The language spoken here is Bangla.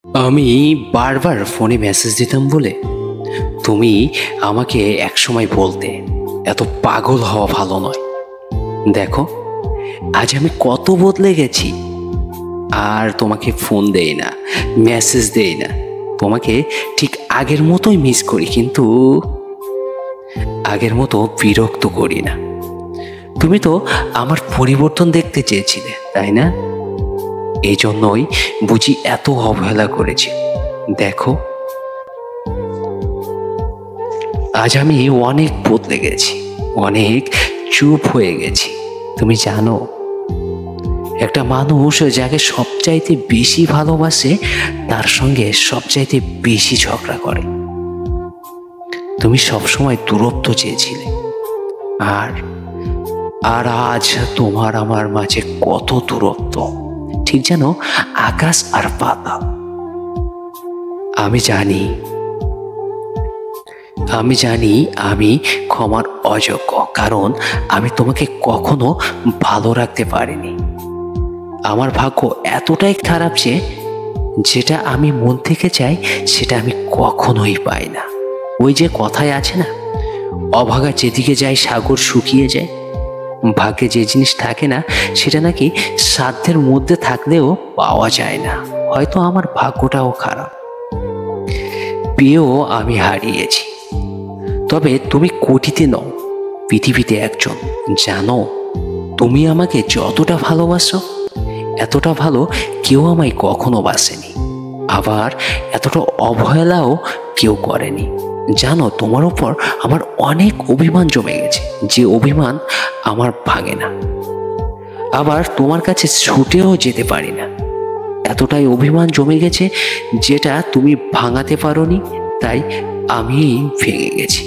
আমি বারবার ফোনে মেসেজ দিতাম বলে তুমি আমাকে একসময় বলতে এত পাগল হওয়া ভালো নয়। দেখো, আজ আমি কত বদলে গেছি। আর তোমাকে ফোন দেই না, মেসেজ দেই না, তোমাকে ঠিক আগের মতোই মিস করি, কিন্তু আগের মতো বিরক্ত করি না। তুমি তো আমার পরিবর্তন দেখতে চেয়েছিলে, তাই না? এই জন্যই বুঝি এত অবহেলা করেছি। দেখো, আজ আমি অনেক বদলে গেছি, অনেক চুপ হয়ে গেছি। তুমি জানো, একটা মানুষ যাকে সবচাইতে বেশি ভালোবাসে তার সঙ্গে সবচাইতে বেশি ঝগড়া করে। তুমি সবসময় দূরত্ব চেয়েছিলে, আর আর আজ তোমার আমার মাঝে কত দূরত্ব, ঠিক যেন আকাশ আর পাতাল। আমি জানি, আমি ক্ষমার অযোগ্য, কারণ আমি তোমাকে কখনো ভালো রাখতে পারিনি। আমার ভাগ্য এতটাই খারাপ যে যেটা আমি মন থেকে চাই সেটা আমি কখনোই পাই না। ওই যে কথায় আছে না, অভাগা যেদিকে যায় সাগর শুকিয়ে যায়। ভাগ্যে যে জিনিস থাকে না সেটা নাকি সাধ্যের মধ্যে থাকলেও পাওয়া যায় না। হয়তো আমার ভাগ্যটাও খারাপ, পেয়েও আমি হারিয়েছি। তবে তুমি কোটিতে নও, পৃথিবীতে একজন। জানো, তুমি আমাকে যতটা ভালোবাসো এতটা ভালো কেউ আমায় কখনো বাসেনি, আবার এতটা অবহেলাও কেউ করেনি। জানো, তোমার উপর আমার অনেক অভিমান জমে গেছে, যে অভিমান আমার ভাঙে না। আবার তোমার কাছে ছুটেও যেতে পারি না, এতটাই অভিমান জমে গেছে যেটা তুমি ভাঙাতে পারোনি, তাই আমি ভেঙে গেছি।